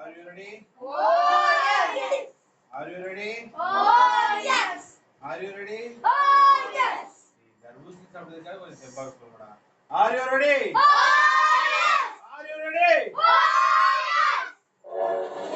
Are you ready? Oh yes. Are you ready? Oh yes. Are you ready? Oh yes. தர்பூசணி சாப்பிடுறதுக்காக கொஞ்சம் செம்பாக சொல்லுடா. Are you ready? Oh yes. Are you ready? Oh yes.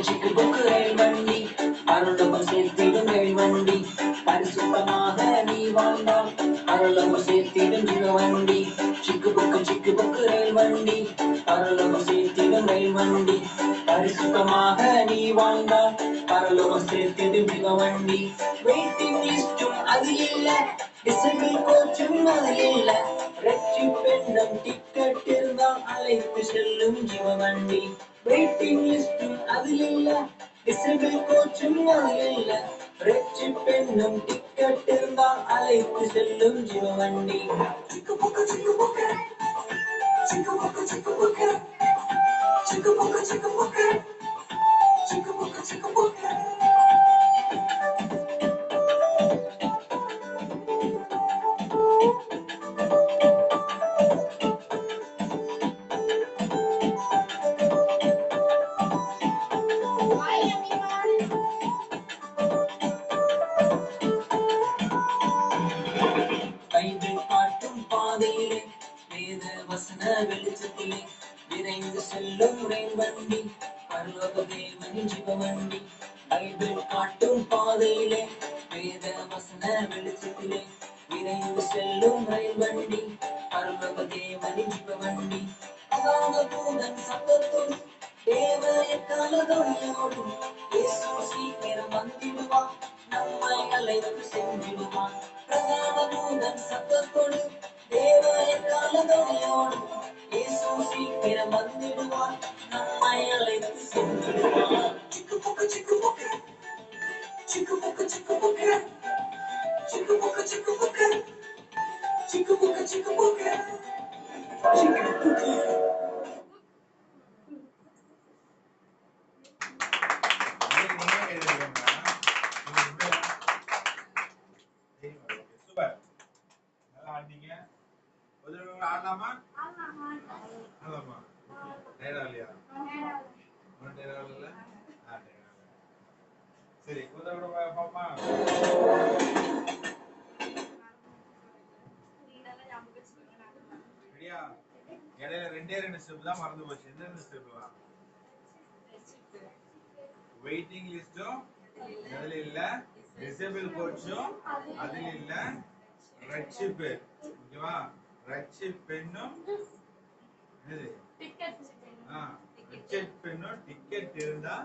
சிக்கு book ரயில் வண்டி அருளமும் சேர்த்திடும் ரயில் வண்டி பரிசுத்தமாக நீ வாழ்ந்தால் அருளமும் சேர்த்திடும் ஜீவ வண்டி சிக்கு புக்கு ரயில் வண்டி அருளமும் சேர்த்திடும் ரயில் வண்டி பரிசுத்தமாக நீ வாழ்ந்தால் அருளமும் சேர்த்திடும் ஜீவ வண்டி வெயிட்டிங் லிஸ்டும் அது இல்ல டிசபிள் கோச்சும் அது இல்ல ரட்சிப்பெண்ணும் டிக்கெட் இருந்தால் அழைத்து செல்லும் ஜீவ வண்டி வெயிட்டிங் லிஸ்டும் அது இல்ல டிசபிள் கோச்சும் அது இல்ல ரட்சிப்பெண்ணும் டிக்கெட் இருந்தால் அழைத்து செல்லும் ஜீவ வண்டி சிக்கு புக்கு சிக்கு புக்கு சிக்கு புக்கு சிக்கு புக்கு சிக்கு புக்கு சிக்கு புக்கு சிக்கு புக்கு சிக்கு புக்கு பைபிள் காட்டும் பாதையிலே வேத வசன வெளிச்சத்திலே விரைந்து செல்லும் ரயில் வண்டி பரலோக தேவனின் ஜீவ வண்டி பைபிள் காட்டும் பாதையிலே வேத வசன வெளிச்சத்திலே விரைந்து செல்லும் ரயில் வண்டி பரலோக தேவனின் ஜீவ வண்டி அதாங்க தூதன் சத்தத்தோடு தேவ எக்கால துணையோடும் இயேசு சீக்கிரம் வந்திடுவான் நம்மை அழைத்து சென்றிடுவான் பிரதான தூதன் சத்தத்தோடு தேவ எக்கால துணையோடு இயேசு சீக்கிரம் வந்திடுவான் நம்மை அழைத்து சென்றிடுவான் சிக்கு புக்கு சிக்கு புக்கு சிக்கு புக்கு சிக்கு புக்கு சிக்கு புக்கு சிக்கு புக்கு சிக்கு புக்கு சிக்கு புக்கு சிக்கு புக்கு சூப்பர். நல்லா ஆடினீங்க. ஒரு தடவை ஆடலாமா? ஆடலாமா? டயர்டா இல்லையா? ஒன்றும் டயர்டா இல்ல? டயர்டா இல்ல. சரி, ஒரு தடவை பாப்பா. ரெடியா? இடையில ரெண்டு ஸ்டெப் தான் மறந்து போச்சு. எந்தெந்த ஸ்டெப்லாம்? வெயிட்டிங் லிஸ்டும் அதுல இல்ல, டிசேபிள் கோச்சும் அதுல இல்ல, ரட்சிப்பு ஓகேவா? ரட்சிப்பெண்ணும் ரட்சிப்பெண்ணும் டிக்கெட் இருந்தா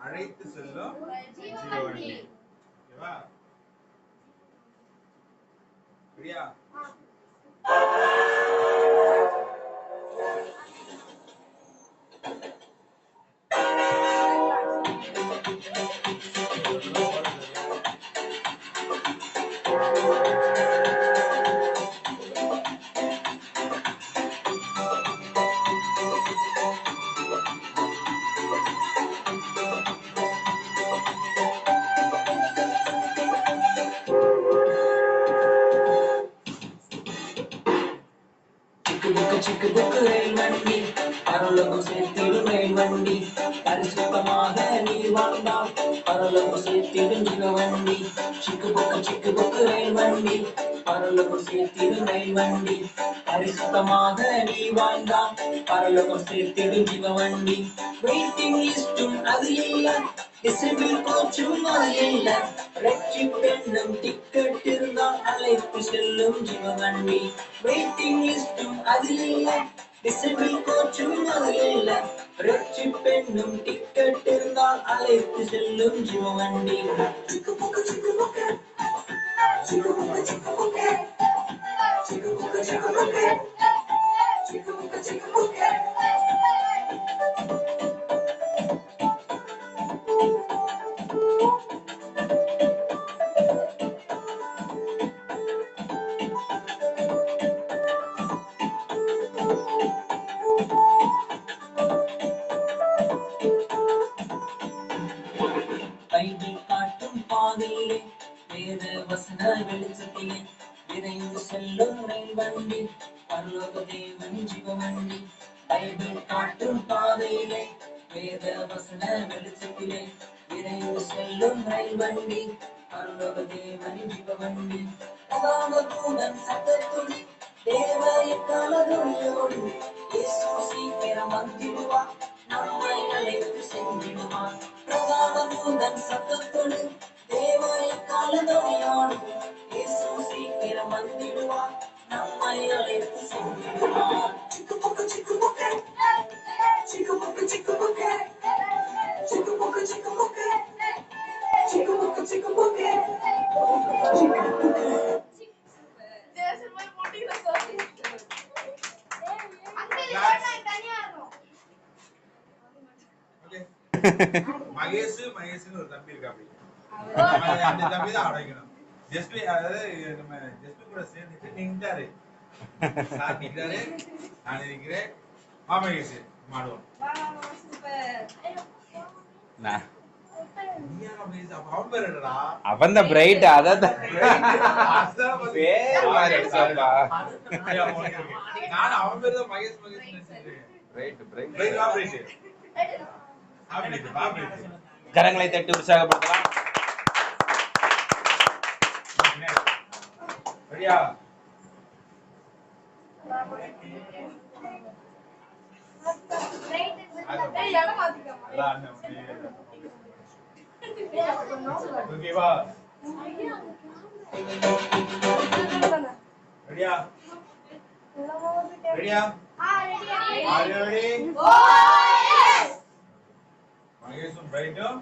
அழைத்து செல்லும் ஜீவ வண்டி ஓகேவா? சரியா? சிக்கு புக்கு ரயில் வண்டி பரலோகம் சேர்த்திடும் ரயில் வண்டி பரிசுத்தமாக நீ வாழ்ந்தால் பரலோகம் சேர்த்திடும் ஜீவ வண்டி சிக்கு புக்கு ரயில் வண்டி பரலோகம் சேர்த்திடும் ரயில் வண்டி பரிசுத்தமாக நீ வாழ்ந்தால் பரலோகம் சேர்த்திடும் ஜீவ வண்டி வெயிட்டிங் லிஸ்டும் அது இல்ல டிசபிள் கோச்சும் அது இல்ல ரட்சிப்பெண்ணும் டிக்கெட் இருந்தால் அழைத்து செல்லும் ஜீவ வண்டி வெயிட்டிங் லிஸ்டும் அது இல்ல டிசபிள் கோச்சும் அது இல்ல ரட்சிப்பெண்ணும் டிக்கெட் இருந்தால் அழைத்து செல்லும் ஜீவ வண்டி சிக்கு புக்கு சிக்கு புக்கு சிக்கு புக்கு சிக்கு புக்கு சிக்கு புக்கு சிக்கு புக்கு சிக்கு புக்கு சிக்கு புக்கு விரைந்து செல்லும் ரயில் வண்டி பரலோக தேவன் ஜீவவண்டி பைபிள் காட்டும் பாதையிலே வேத வசன வெளிச்சத்திலே விரைந்து செல்லும் ரயில் வண்டி பரலோக தேவன் ஜீவவண்டி பிரதான தூதன் சத்தத்துடன் தேவ எக்காலதொலியோடு இயேசு சீக்கிரம் வந்திடுவார் நம்மை அழைத்து சென்றிடுவார் பிரதான தூதன் சத்தத்தோடு தேவ எக்காலதொலியோடு இயேசு சீக்கிரம் வந்திடுவார் நம்மை அழைத்து சென்றிடுவார் சிக்குபுக்கு சிக்குபுக்கு சிக்குபுக்கு சிக்குபுக்கு சிக்குபுக்கு சிக்குபுக்கு சிக்குபுக்கு சிக்குபுக்கு மகேஷ் மகேஷ்னு ஒரு தம்பி இருக்கா அப்படி அந்த தம்பி தான் அடைக்கணும் ஜஸ்பி அதாவது நம்ம ஜஸ்பி கூட சேர்ந்துட்டு நின்றாரு சார் நிற்கிறாரு நான் இருக்கிறேன் மகேஷ் மாடுவோம் அவன் தான் பிரைட் அதான் நான் அவன் பேரு தான் மகேஷ் மகேஷ் கரங்களை தட்டி உற்சாகப்படுத்தலாம். சரியா ஓகேவா ரெடியா ரெடியா மகேஷும் பிரைட்டும்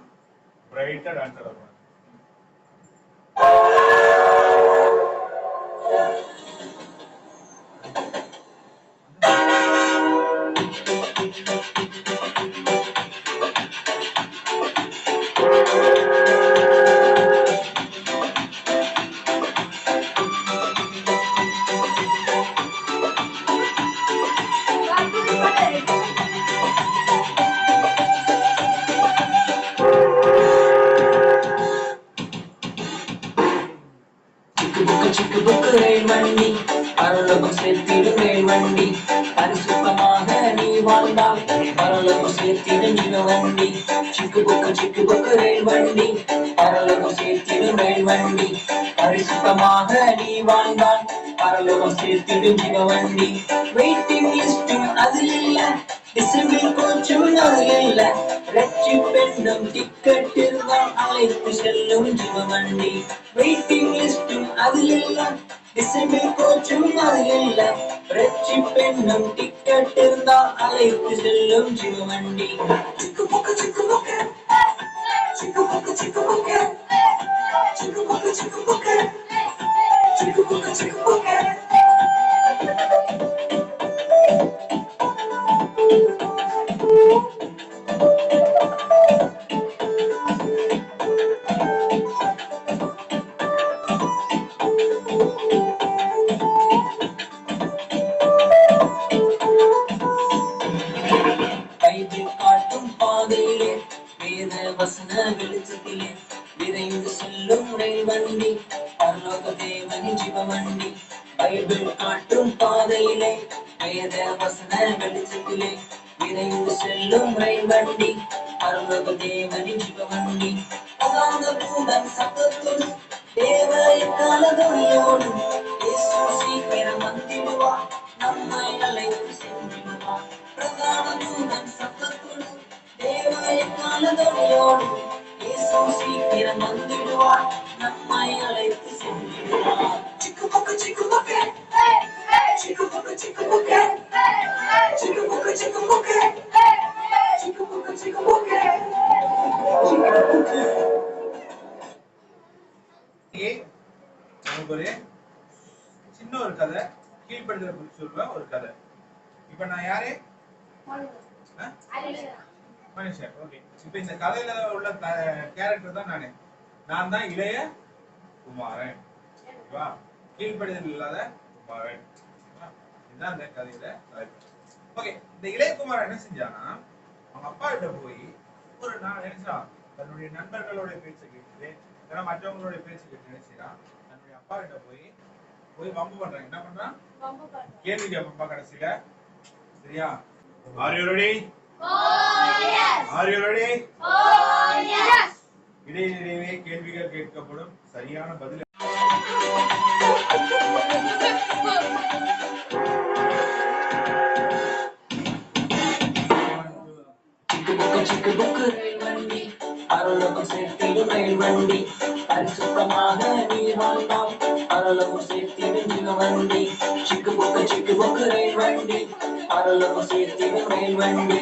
பிரைட்டா டான்ஸர் வருவாங்க. சிக்குபுக்கு ரயில் வண்டி பரலோகம் சேர்த்திடும் ரயில் வண்டி பரிசுத்தமாக நீ வாழ்ந்தால் பரலோகம் சேர்த்திடும் ஜீவ வண்டி சிக்குபுக்கு ரயில் வண்டி பரலோகம் சேர்த்திடும் ரயில் வண்டி பரிசுத்தமாக நீ வாழ்ந்தால் பரலோகம் சேர்த்திடும் ஜீவ வண்டி வெயிட்டிங் லிஸ்டும் அதில் இல்ல டிசம்பிள் கோச்சும் அதில் இல்ல ரட்சிப்பென்னும் டிக்கெட் இருந்தால் அழைத்து செல்லும் ஜீவ வண்டி வெயிட்டிங் லிஸ்டும் அதில் இல்ல டிசம்பிள் கோச்சும் அதில் இல்ல ரட்சிப்பென்னும் டிக்கெட் இருந்தால் அழைத்து செல்லும் ஜீவ வண்டி சிக்குபுக்கு சிக்குபுக்கு சிக்குபுக்கு சிக்குபுக்கு சிக்குபுக்கு சிக்குபுக்கு சிக்குபுக்கு சிக்குபுக்கு பைபிள் காட்டும் பாதையிலே வேத வசன வெளிச்சத்திலே விரைந்து செல்லும் ரயில் வண்டி பரலோக தேவன் ஜீவ வண்டி பைபிள் காட்டும் பாதையிலே வேத வசன வெளிச்சத்திலே விரைந்து செல்லும் ரயில் வண்டி பரலோக தேவன் ஜீவ வண்டி பிரதான தூதன் சத்தத்தோடு தேவ எக்காலதொலியோடு இயேசு சீக்கிரம் வந்திடுவார் நம்மை அழைத்து சென்றிடுவார் பிரதான தூதன் சத்தத்தோடு தேவ எக்காலதொலியோடு இயேசு சீக்கிரம் வந்திடுவார் நம்மை அழைத்து சென்றிடுவார் சிக்குபுக்கு சிக்குபுக்கு சிக்குபுக்கு சிக்குபுக்கு சிக்குபுக்கு சிக்குபுக்கு சிக்குபுக்கு சிக்குபுக்கு நமக்கு ஒரு சின்ன ஒரு கதை கீழ்ப்படுதலை குறித்து சொல்லுவேன் ஒரு கதை. இப்ப நான் யாரு மனுஷன். ஓகே, இப்ப இந்த கதையில உள்ள கேரக்டர் தான் நான் தான் இளைய குமாரன். கீழ்ப்படுதல் இல்லாத குமாரன். இதுதான் இந்த கதையில தலைப்பு. ஓகே, இந்த இளைய குமாரன் என்ன செஞ்சானா அவங்க அப்பா கிட்ட போய் ஒரு நாள் நினைச்சான் தன்னுடைய நண்பர்களோட பேச்சு கேட்டு மற்றவங்களுடைய பேச்சு கேட்டு நினைச்சான் தன்னுடைய அப்பா கிட்ட போய் போய் வம்பு பண்றான். என்ன பண்றான்? வம்பு பண்றான். கேள்வி கேட்பான் கடைசியில. சரியா? Are you ready? Oh yes. Are you ready? Oh yes. இடையிடையே கேள்விகள் கேட்கப்படும். சரியான பதில் சிக்கு புக்கு ரயில் வண்டி பரலோகம் சேர்த்திடும் ரயில் வண்டி பரிசுத்தமாக நீ வாழ்ந்தால் பரலோகம் சேர்த்திடும் ஜீவ வண்டி சிக்கு புக்கு ரயில் வண்டி பரலோகம் சேர்த்திடும் ரயில் வண்டி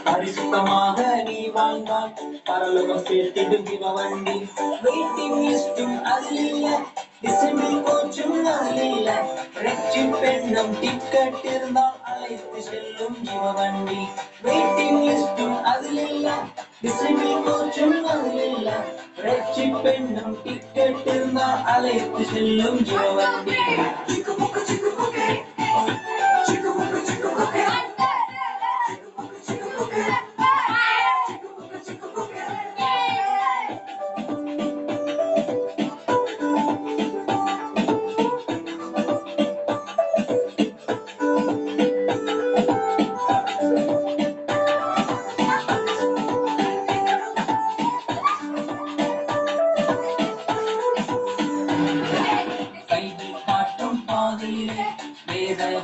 பரிசுத்தமாக நீ வாழ்ந்தால் பரலோகம் சேர்த்திடும் ஜீவ வண்டி வெயிட்டிங் லிஸ்டும் அதில் இல்ல டிசம்பிள் கோச்சும் அதில் இல்ல ரெட்சிப்பெண்ணும் டிக்கெட் இருந்தால் அழைத்து செல்லும் ஜீவ வண்டி வெயிட்டிங் லிஸ்டும் அதில் இல்ல டிசம்பிள் கோச்சும் அதில் இல்ல ரெட்சிப்பெண்ணும் டிக்கெட் இருந்தால் அழைத்து செல்லும் ஜீவ வண்டி சிக்கு புக்கு சிக்கு புக்கு சிக்கு புக்கு சிக்கு புக்கு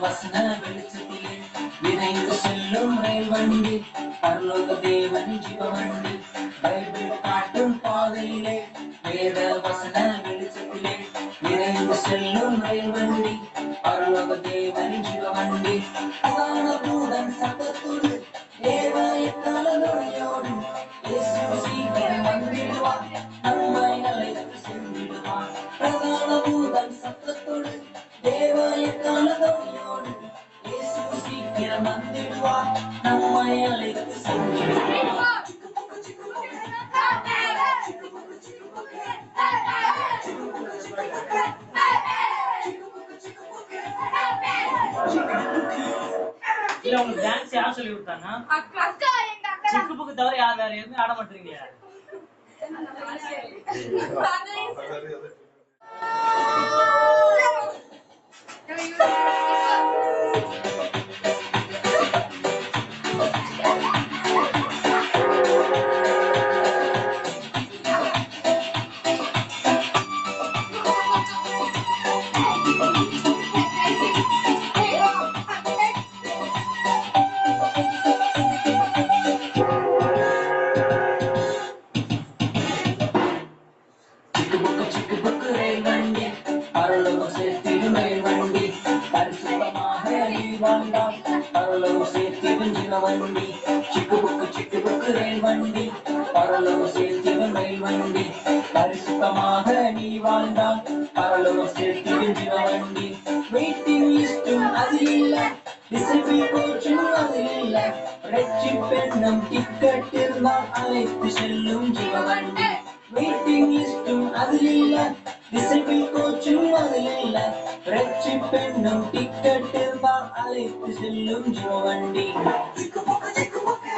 வசன வெளிச்சத்திலே விரைந்து செல்லும் ரயில் வண்டி பரலோக தேவன் ஜீவ வண்டி பைபிள் காட்டும் பாதையிலே வேத வசன வெளிச்சத்திலே விரைந்து செல்லும் ரயில் வண்டி பரலோக தேவன் ஜீவ வண்டி பிரதான தூதன் சத்தத்தோடு தேவ எக்காலோடு இயேசு சீக்கிரம் வந்திடுவார் நம்மை அழைத்து சென்றிடுவார் பிரதான தூதன் சத்தத்தோடு தேவ எக்காலோடு இயேசு சீக்கிரம் வந்திடுவார் நம்மை அழைத்து சென்றிடுவார் இல்ல உங்களுக்கு டான்ஸ் யார் சொல்லி கொடுத்தாங்க? அக்கா எங்க அக்கா சிக்கு புக்கு தவிர யார் வேற எதுவுமே ஆட மாட்டீங்களா? சிக்கு புக்கு ரயில் வண்டி பரலோகம் சேர்த்திடும் ரயில் வண்டி பரிசுத்தமாக நீ வாழ்ந்தால் பரலோகம் சேர்த்திடும் ஜீவ வண்டி சிக்கு புக்கு ரயில் வண்டி பரலோகம் சேர்த்திடும் ரயில் வண்டி பரிசுத்தமாக நீ வாழ்ந்தால் பரலோகம் சேர்த்திடும் ஜீவ வண்டி வெயிட்டிங் லிஸ்டும் அதில் இல்ல டிசபிள் கோச்சும் அதில் இல்ல ரெட்சிப்பெண்ணும் டிக்கெட் இருந்தால் அழைத்து செல்லும் ஜீவ வண்டி வெயிட்டிங் லிஸ்டும் அதில் இல்ல டிசபிள் கோச்சும் அதில் இல்ல ரெட்சிப்பெண்ணும் டிக்கெட் இருந்தால் அழைத்து செல்லும் ஜீவ வண்டி சிக்கு புக்கு சிக்கு புக்கு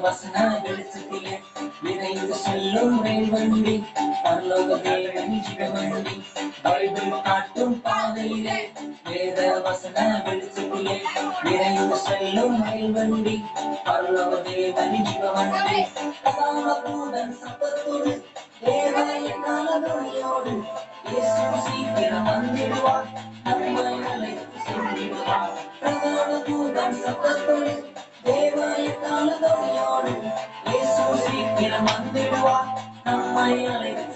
வசன வெளிச்சத்திலே விரைந்து செல்லும் ரயில் வண்டி பரலோக தேவன் ஜீவ வண்டி பைபிள் காட்டும் பாதையிலே வேத வசன வெளிச்சத்திலே விரைந்து செல்லும் ரயில் வண்டி பரலோக தேவன் ஜீவ வண்டி பிரதான தூதன் சத்தத்தோடு தேவ எக்காலோடு இயேசு சீக்கிரம் வந்திடுவார் நம்மை அழைத்து சென்றிடுவார் பிரதான தூதன் சத்தத்தோடு தேவ எக்காலோடு இயேசு சீக்கிரம் வந்திடுவார் நம்மை அழைத்து